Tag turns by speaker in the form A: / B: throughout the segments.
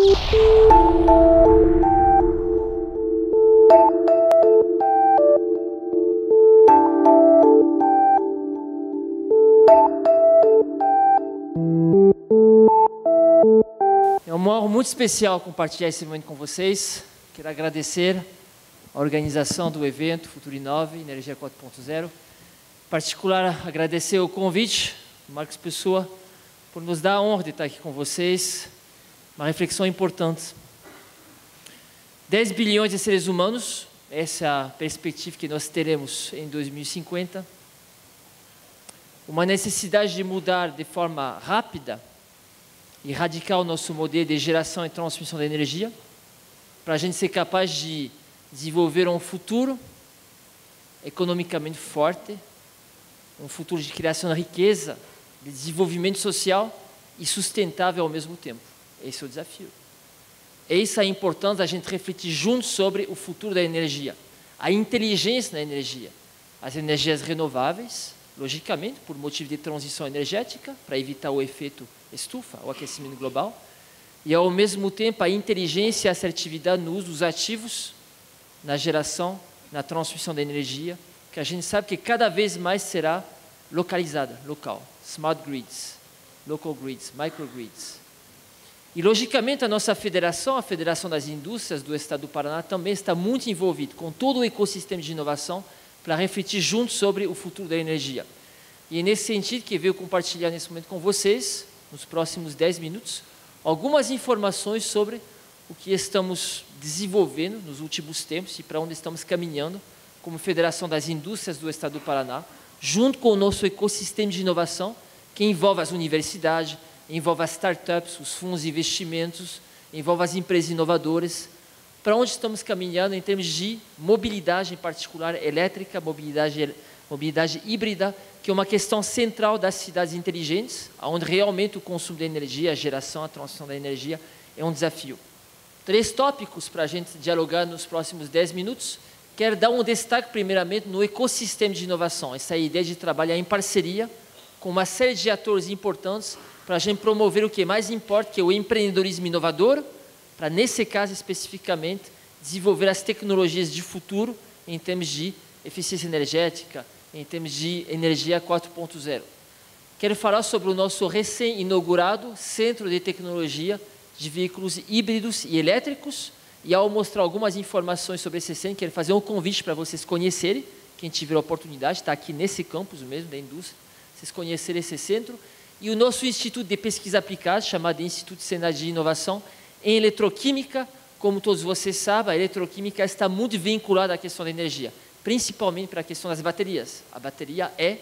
A: É uma honra muito especial compartilhar esse momento com vocês. Quero agradecer a organização do evento Futuro Inove, Energia 4.0. Em particular, agradecer o convite do Marcos Pessoa por nos dar a honra de estar aqui com vocês. Uma reflexão importante. 10 bilhões de seres humanos, essa é a perspectiva que nós teremos em 2050. Uma necessidade de mudar de forma rápida e radical o nosso modelo de geração e transmissão de energia, para a gente ser capaz de desenvolver um futuro economicamente forte, um futuro de criação de riqueza, de desenvolvimento social e sustentável ao mesmo tempo. Esse é o desafio. É isso a importância da gente refletir juntos sobre o futuro da energia, a inteligência na energia, as energias renováveis, logicamente, por motivo de transição energética, para evitar o efeito estufa, o aquecimento global, e ao mesmo tempo a inteligência e a assertividade no uso dos ativos, na geração, na transmissão da energia, que a gente sabe que cada vez mais será localizada, local, smart grids, local grids, microgrids. E logicamente a nossa federação, a Federação das Indústrias do Estado do Paraná, também está muito envolvida com todo o ecossistema de inovação para refletir juntos sobre o futuro da energia. E é nesse sentido que veio compartilhar nesse momento com vocês, nos próximos 10 minutos, algumas informações sobre o que estamos desenvolvendo nos últimos tempos e para onde estamos caminhando como Federação das Indústrias do Estado do Paraná, junto com o nosso ecossistema de inovação, que envolve as universidades, envolve as startups, os fundos de investimentos, envolve as empresas inovadoras, para onde estamos caminhando em termos de mobilidade, em particular elétrica, mobilidade híbrida, que é uma questão central das cidades inteligentes, onde realmente o consumo de energia, a geração, a transmissão da energia é um desafio. 3 tópicos para a gente dialogar nos próximos 10 minutos. Quero dar um destaque, primeiramente, no ecossistema de inovação, essa ideia de trabalhar em parceria com uma série de atores importantes para a gente promover o que mais importa, que é o empreendedorismo inovador, para, nesse caso especificamente, desenvolver as tecnologias de futuro em termos de eficiência energética, em termos de energia 4.0. Quero falar sobre o nosso recém-inaugurado Centro de Tecnologia de Veículos Híbridos e Elétricos, e ao mostrar algumas informações sobre esse centro, quero fazer um convite para vocês conhecerem, quem tiver a oportunidade, está aqui nesse campus mesmo da indústria, vocês conhecerem esse centro, e o nosso Instituto de Pesquisa Aplicada, chamado Instituto Senado de Inovação, em Eletroquímica. Como todos vocês sabem, a eletroquímica está muito vinculada à questão da energia, principalmente para a questão das baterias. A bateria é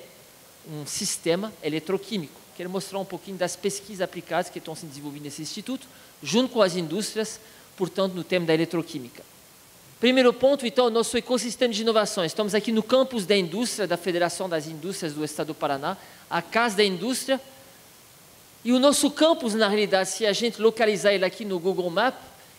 A: um sistema eletroquímico. Quero mostrar um pouquinho das pesquisas aplicadas que estão sendo desenvolvidas nesse instituto, junto com as indústrias, portanto, no tema da eletroquímica. Primeiro ponto, então, o nosso ecossistema de inovação. Estamos aqui no campus da indústria, da Federação das Indústrias do Estado do Paraná, a Casa da Indústria. E o nosso campus, na realidade, se a gente localizar ele aqui no Google Maps,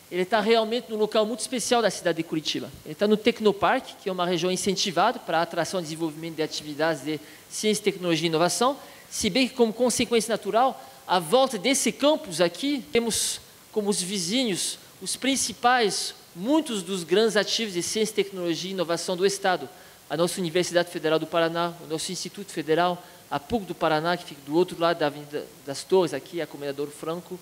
A: ele está realmente num local muito especial da cidade de Curitiba. Ele está no Tecnoparque, que é uma região incentivada para a atração e desenvolvimento de atividades de ciência, tecnologia e inovação, se bem que, como consequência natural, à volta desse campus aqui, temos como os vizinhos, os principais, muitos dos grandes ativos de ciência, tecnologia e inovação do Estado. A nossa Universidade Federal do Paraná, o nosso Instituto Federal, a PUC do Paraná, que fica do outro lado da Avenida das Torres, aqui, a Comendador Franco,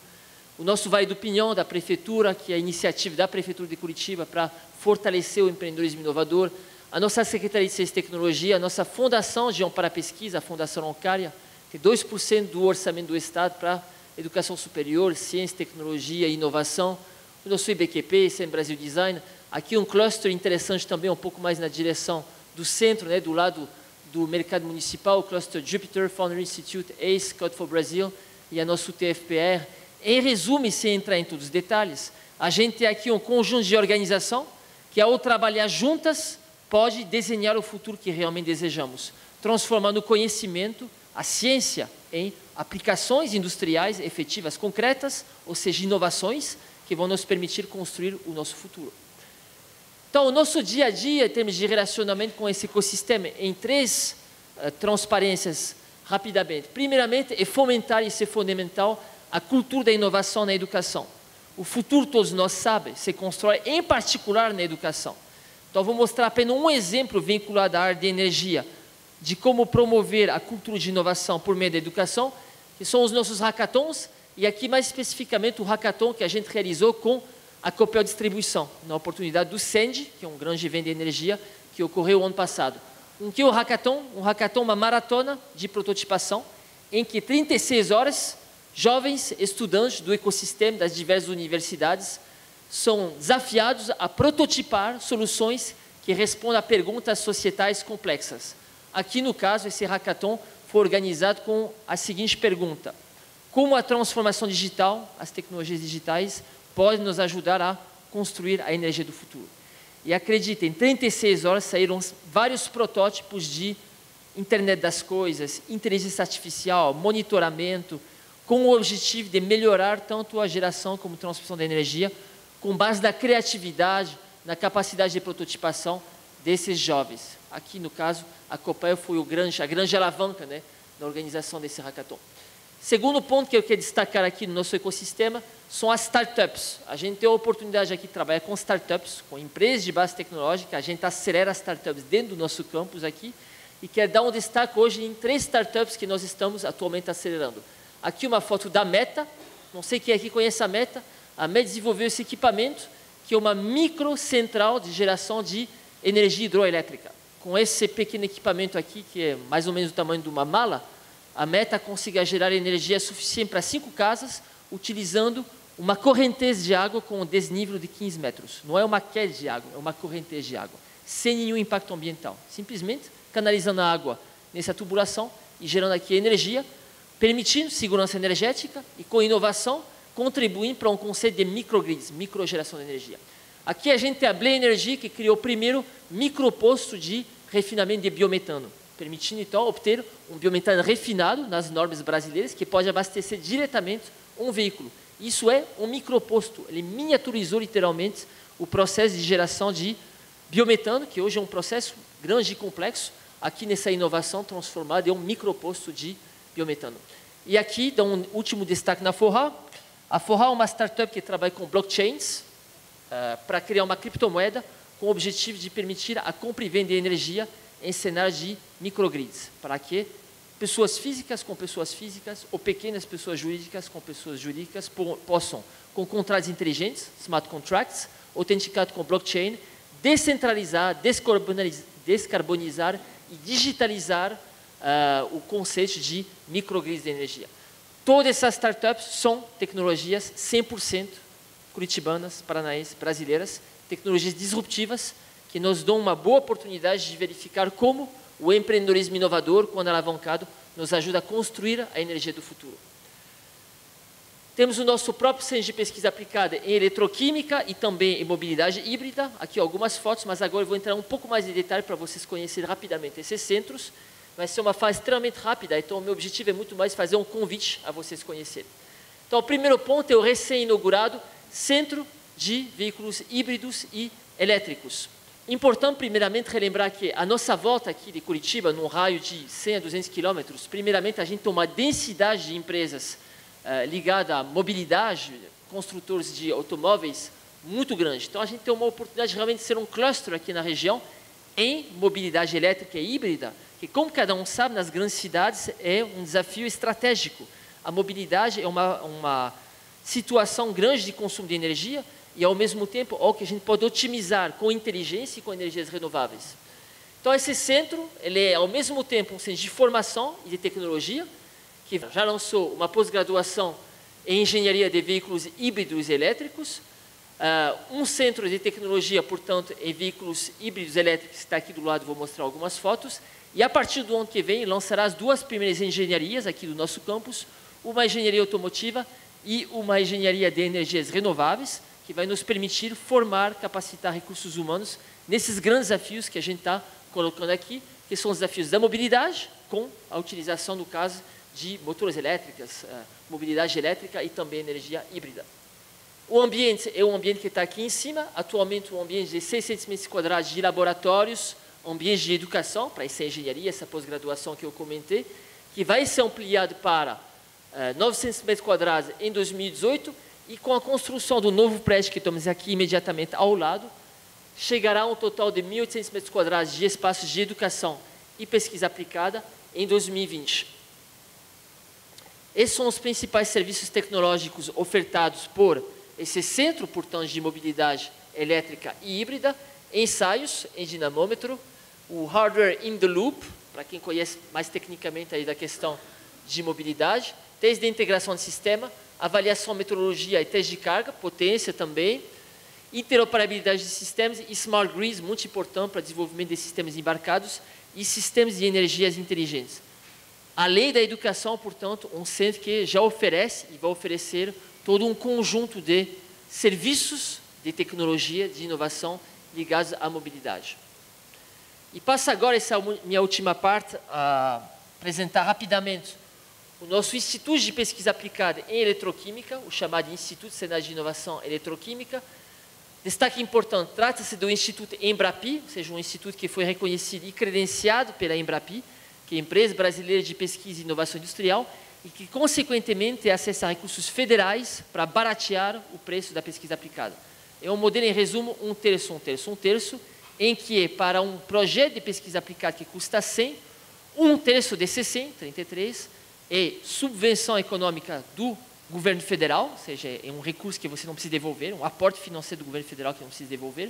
A: o nosso Vale do Pinhão, da Prefeitura, que é a iniciativa da Prefeitura de Curitiba para fortalecer o empreendedorismo inovador, a nossa Secretaria de Ciência e Tecnologia, a nossa Fundação de Amparo à Pesquisa, a Fundação Oncária, que é 2% do orçamento do Estado para educação superior, ciência, tecnologia e inovação, o nosso IBQP, ICM Brasil Design, aqui um cluster interessante também, um pouco mais na direção do centro, né, do lado do mercado municipal, o cluster Jupiter, Foundry Institute, ACE, Code for Brazil e a nosso TFPR. Em resumo, sem entrar em todos os detalhes, a gente tem aqui um conjunto de organização que, ao trabalhar juntas, pode desenhar o futuro que realmente desejamos, transformando o conhecimento, a ciência, em aplicações industriais efetivas, concretas, ou seja, inovações que vão nos permitir construir o nosso futuro. Então, o nosso dia a dia, em termos de relacionamento com esse ecossistema, em 3 transparências, rapidamente. Primeiramente, é fomentar, isso é fundamental, a cultura da inovação na educação. O futuro, todos nós sabemos, se constrói em particular na educação. Então, vou mostrar apenas um exemplo vinculado à área de energia, de como promover a cultura de inovação por meio da educação, que são os nossos hackathons, e aqui mais especificamente o hackathon que a gente realizou com a Copel Distribuição, na oportunidade do SEND, que é um grande evento de energia, que ocorreu ano passado. O que é o hackathon? Um hackathon, uma maratona de prototipação, em que 36 horas, jovens estudantes do ecossistema das diversas universidades são desafiados a prototipar soluções que respondam a perguntas societais complexas. Aqui, no caso, esse hackathon foi organizado com a seguinte pergunta: como a transformação digital, as tecnologias digitais, podem nos ajudar a construir a energia do futuro? E acreditem, em 36 horas saíram vários protótipos de internet das coisas, inteligência artificial, monitoramento, com o objetivo de melhorar tanto a geração como a transmissão da energia, com base na criatividade, na capacidade de prototipação desses jovens. Aqui, no caso, a Copel foi a grande alavanca, né, na organização desse hackathon. Segundo ponto que eu quero destacar aqui no nosso ecossistema são as startups. A gente tem a oportunidade aqui de trabalhar com startups, com empresas de base tecnológica. A gente acelera as startups dentro do nosso campus aqui e quer dar um destaque hoje em 3 startups que nós estamos atualmente acelerando. Aqui uma foto da Meta. Não sei quem aqui conhece a Meta. A Meta desenvolveu esse equipamento, que é uma microcentral de geração de energia hidroelétrica. Com esse pequeno equipamento aqui, que é mais ou menos o tamanho de uma mala, a Meta consiga gerar energia suficiente para 5 casas, utilizando uma correnteza de água com um desnível de 15 metros. Não é uma queda de água, é uma correnteza de água, sem nenhum impacto ambiental. Simplesmente canalizando a água nessa tubulação e gerando aqui energia, permitindo segurança energética e, com inovação, contribuindo para um conceito de microgrids, microgeração de energia. Aqui a gente tem a Blay Energy, que criou o primeiro microposto de refinamento de biometano, permitindo, então, obter um biometano refinado nas normas brasileiras, que pode abastecer diretamente um veículo. Isso é um microposto. Ele miniaturizou, literalmente, o processo de geração de biometano, que hoje é um processo grande e complexo, aqui nessa inovação transformada em um microposto de biometano. E aqui, dá um último destaque na Forra. A Forra é uma startup que trabalha com blockchains para criar uma criptomoeda com o objetivo de permitir a compra e venda de energia em cenários de microgrids, para que pessoas físicas com pessoas físicas ou pequenas pessoas jurídicas com pessoas jurídicas possam, com contratos inteligentes, smart contracts, autenticados com blockchain, descentralizar, descarbonizar e digitalizar o conceito de microgrids de energia. Todas essas startups são tecnologias 100% curitibanas, paranaenses, brasileiras, tecnologias disruptivas, que nos dão uma boa oportunidade de verificar como o empreendedorismo inovador, quando alavancado, nos ajuda a construir a energia do futuro. Temos o nosso próprio centro de pesquisa aplicada em eletroquímica e também em mobilidade híbrida. Aqui algumas fotos, mas agora eu vou entrar um pouco mais em detalhe para vocês conhecerem rapidamente esses centros. Vai ser uma fase extremamente rápida, então o meu objetivo é muito mais fazer um convite a vocês conhecerem. Então, o primeiro ponto é o recém-inaugurado Centro de Veículos Híbridos e Elétricos. Importante, primeiramente, relembrar que a nossa volta aqui de Curitiba, num raio de 100 a 200 quilômetros, primeiramente, a gente tem uma densidade de empresas ligada à mobilidade, construtores de automóveis, muito grande. Então, a gente tem uma oportunidade de realmente ser um cluster aqui na região em mobilidade elétrica e híbrida, que, como cada um sabe, nas grandes cidades é um desafio estratégico. A mobilidade é uma situação grande de consumo de energia e, ao mesmo tempo, algo que a gente pode otimizar com inteligência e com energias renováveis. Então, esse centro, ele é, ao mesmo tempo, um centro de formação e de tecnologia, que já lançou uma pós-graduação em engenharia de veículos híbridos e elétricos, um centro de tecnologia, portanto, em veículos híbridos elétricos, que está aqui do lado, vou mostrar algumas fotos, e a partir do ano que vem lançará as 2 primeiras engenharias aqui do nosso campus, uma engenharia automotiva e uma engenharia de energias renováveis, que vai nos permitir formar, capacitar recursos humanos nesses grandes desafios que a gente está colocando aqui, que são os desafios da mobilidade, com a utilização, no caso, de motores elétricas, mobilidade elétrica e também energia híbrida. O ambiente é um ambiente que está aqui em cima, atualmente um ambiente de 600 metros quadrados de laboratórios, ambiente de educação, para essa engenharia, essa pós-graduação que eu comentei, que vai ser ampliado para 900 metros quadrados em 2018 E com a construção do novo prédio que estamos aqui imediatamente ao lado, chegará a um total de 1.800 metros quadrados de espaços de educação e pesquisa aplicada em 2020. Esses são os principais serviços tecnológicos ofertados por esse centro, portanto, de mobilidade elétrica e híbrida, ensaios em dinamômetro, o hardware in the loop, para quem conhece mais tecnicamente aí da questão de mobilidade, teste de integração de sistema, avaliação, metrologia e teste de carga, potência também, interoperabilidade de sistemas e smart grids, muito importante para o desenvolvimento de sistemas embarcados e sistemas de energias inteligentes. Além da educação, portanto, um centro que já oferece e vai oferecer todo um conjunto de serviços de tecnologia, de inovação ligados à mobilidade. E passo agora essa minha última parte a apresentar rapidamente o nosso Instituto de Pesquisa Aplicada em Eletroquímica, o chamado Instituto Nacional de Inovação Eletroquímica. Destaque importante, trata-se do Instituto Embrapi, ou seja, um instituto que foi reconhecido e credenciado pela Embrapi, que é a Empresa Brasileira de Pesquisa e Inovação Industrial, e que, consequentemente, tem acesso a recursos federais para baratear o preço da pesquisa aplicada. É um modelo, em resumo, um terço, em que, para um projeto de pesquisa aplicada que custa 100, um terço desses 100, 33, é subvenção econômica do governo federal, ou seja, é um recurso que você não precisa devolver, um aporte financeiro do governo federal que não precisa devolver.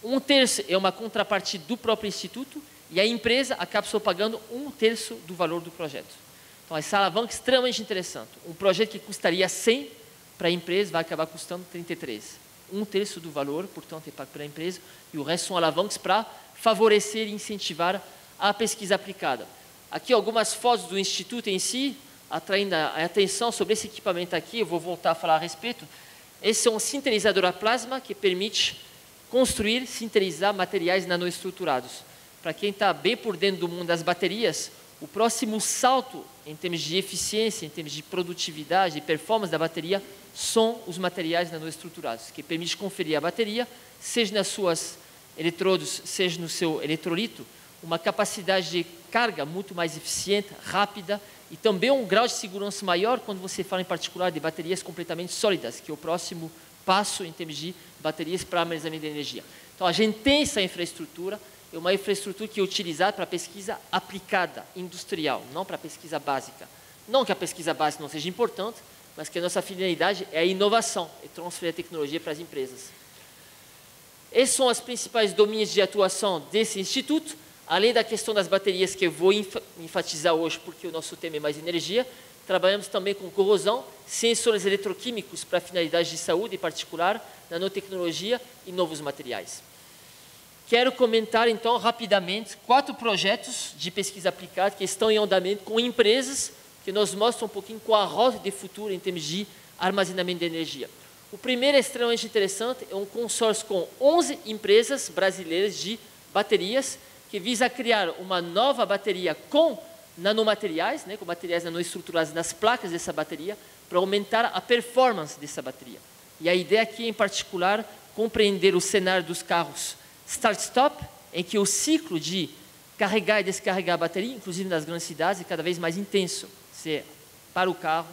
A: Um terço é uma contrapartida do próprio instituto, e a empresa acaba só pagando um terço do valor do projeto. Então, essa alavanca é extremamente interessante. Um projeto que custaria 100 para a empresa vai acabar custando 33. Um terço do valor, portanto, é pago pela empresa, e o resto são alavancas para favorecer e incentivar a pesquisa aplicada. Aqui algumas fotos do instituto em si, atraindo a atenção sobre esse equipamento aqui, eu vou voltar a falar a respeito. Esse é um sintetizador a plasma que permite construir, sintetizar materiais nanoestruturados. Para quem está bem por dentro do mundo das baterias, o próximo salto em termos de eficiência, em termos de produtividade e performance da bateria, são os materiais nanoestruturados, que permitem conferir à bateria, seja nas suas eletrodos, seja no seu eletrolito, uma capacidade de carga muito mais eficiente, rápida, e também um grau de segurança maior quando você fala em particular de baterias completamente sólidas, que é o próximo passo em termos de baterias para armazenamento de energia. Então, a gente tem essa infraestrutura, é uma infraestrutura que é utilizada para pesquisa aplicada, industrial, não para pesquisa básica. Não que a pesquisa básica não seja importante, mas que a nossa finalidade é a inovação, é transferir a tecnologia para as empresas. Esses são os principais domínios de atuação desse instituto, além da questão das baterias que eu vou enfatizar hoje, porque o nosso tema é mais energia. Trabalhamos também com corrosão, sensores eletroquímicos para finalidades de saúde, em particular, nanotecnologia e novos materiais. Quero comentar, então, rapidamente, 4 projetos de pesquisa aplicada que estão em andamento com empresas que nos mostram um pouquinho qual a rota de futuro em termos de armazenamento de energia. O primeiro é extremamente interessante, é um consórcio com 11 empresas brasileiras de baterias que visa criar uma nova bateria com nanomateriais, com materiais nanoestruturados nas placas dessa bateria, para aumentar a performance dessa bateria. E a ideia aqui, em particular, compreender o cenário dos carros start-stop, em que o ciclo de carregar e descarregar a bateria, inclusive nas grandes cidades, é cada vez mais intenso. Você para o carro,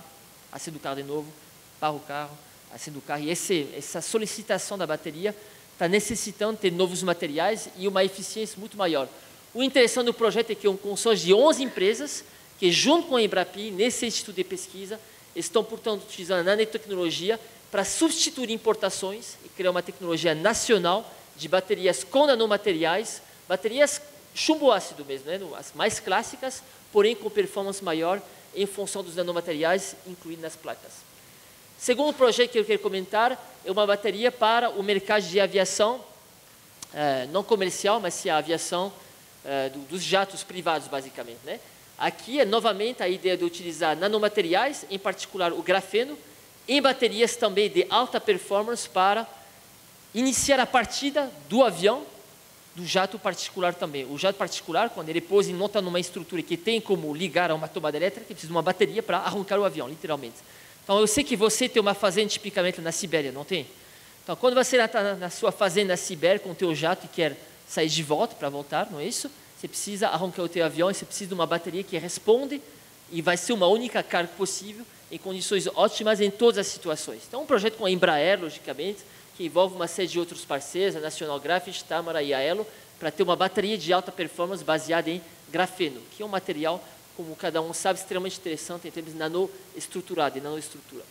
A: acende o carro de novo, para o carro, acende o carro. E essa solicitação da bateria está necessitando ter novos materiais e uma eficiência muito maior. O interessante do projeto é que é um consórcio de 11 empresas que, junto com a Embrapi, nesse instituto de pesquisa, estão, portanto, utilizando a nanotecnologia para substituir importações e criar uma tecnologia nacional de baterias com nanomateriais, baterias chumbo-ácido mesmo, as mais clássicas, porém com performance maior em função dos nanomateriais incluídos nas placas. Segundo projeto que eu quero comentar é uma bateria para o mercado de aviação, não comercial, mas sim a aviação dos jatos privados, basicamente. Aqui é novamente a ideia de utilizar nanomateriais, em particular o grafeno, em baterias também de alta performance para iniciar a partida do avião, do jato particular também. O jato particular, quando ele pousa e não está numa estrutura que tem como ligar a uma tomada elétrica, precisa de uma bateria para arrancar o avião, literalmente. Então, eu sei que você tem uma fazenda tipicamente na Sibéria, não tem? Então, quando você está na sua fazenda na Sibéria com o teu jato e quer sair de volta para voltar, não é isso? Você precisa arrancar o teu avião e você precisa de uma bateria que responde e vai ser uma única carga possível em condições ótimas em todas as situações. Então, um projeto com a Embraer, logicamente, que envolve uma série de outros parceiros, a National Graphics, Tamara e a Elo, para ter uma bateria de alta performance baseada em grafeno, que é um material, como cada um sabe, extremamente interessante em termos de nanoestruturado, de nanoestrutura.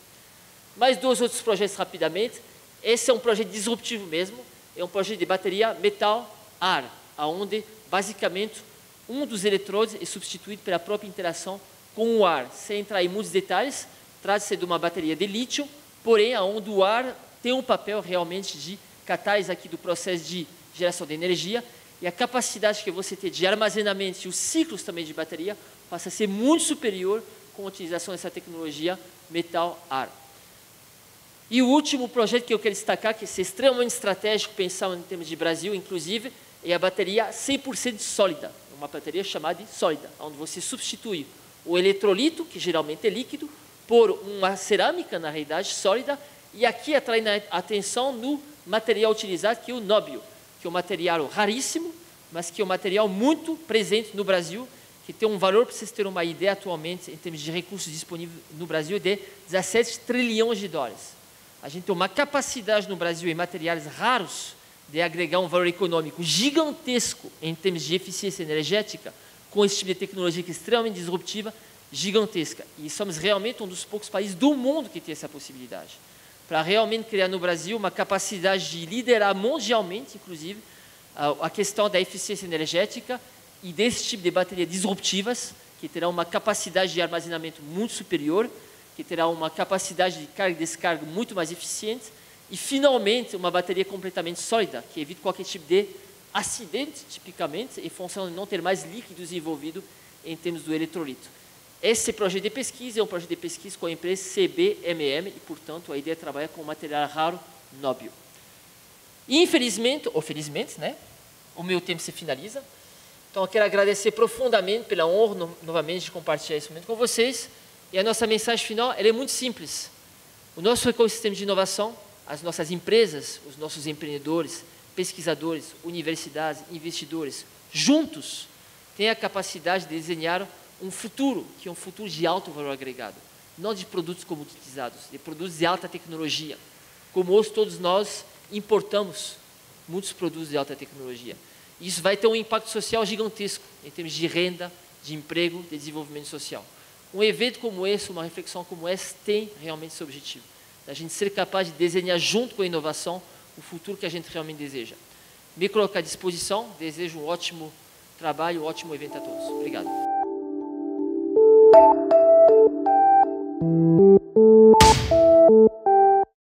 A: Mais 2 outros projetos rapidamente. Esse é um projeto disruptivo mesmo, é um projeto de bateria metal-ar, onde, basicamente, um dos eletrodos é substituído pela própria interação com o ar. Sem entrar em muitos detalhes, trata-se de uma bateria de lítio, porém, onde o ar tem um papel realmente de catálise aqui do processo de geração de energia, e a capacidade que você tem de armazenamento e os ciclos também de bateria passa a ser muito superior com a utilização dessa tecnologia metal-ar. E o último projeto que eu quero destacar, que é extremamente estratégico, pensando em termos de Brasil, inclusive, é a bateria 100% sólida, uma bateria chamada de sólida, onde você substitui o eletrolito, que geralmente é líquido, por uma cerâmica, na realidade, sólida, e aqui atrai a atenção no material utilizado, que é o nóbio, que é um material raríssimo, mas que é um material muito presente no Brasil, que tem um valor, para vocês terem uma ideia, atualmente, em termos de recursos disponíveis no Brasil, de 17 trilhões de dólares. A gente tem uma capacidade no Brasil em materiais raros de agregar um valor econômico gigantesco em termos de eficiência energética, com esse tipo de tecnologia que é extremamente disruptiva, gigantesca. E somos realmente um dos poucos países do mundo que tem essa possibilidade. Para realmente criar no Brasil uma capacidade de liderar mundialmente, inclusive, a questão da eficiência energética e desse tipo de baterias disruptivas, que terão uma capacidade de armazenamento muito superior, que terá uma capacidade de carga e descarga muito mais eficiente, e, finalmente, uma bateria completamente sólida, que evita qualquer tipo de acidente, tipicamente, em função de não ter mais líquidos envolvidos em termos do eletrolito. Esse projeto de pesquisa é um projeto de pesquisa com a empresa CBMM, e, portanto, a ideia é trabalhar com material raro nóbio. Infelizmente, ou felizmente, né, o meu tempo se finaliza. Então, eu quero agradecer profundamente pela honra, novamente, de compartilhar esse momento com vocês. E a nossa mensagem final ela é muito simples. O nosso ecossistema de inovação, as nossas empresas, os nossos empreendedores, pesquisadores, universidades, investidores, juntos, têm a capacidade de desenhar um futuro, que é um futuro de alto valor agregado. Não de produtos comoditizados, de produtos de alta tecnologia. Como hoje todos nós importamos muitos produtos de alta tecnologia. Isso vai ter um impacto social gigantesco, em termos de renda, de emprego, de desenvolvimento social. Um evento como esse, uma reflexão como essa, tem realmente esse objetivo. Da gente ser capaz de desenhar junto com a inovação o futuro que a gente realmente deseja. Me colocar à disposição, desejo um ótimo trabalho, um ótimo evento a todos. Obrigado.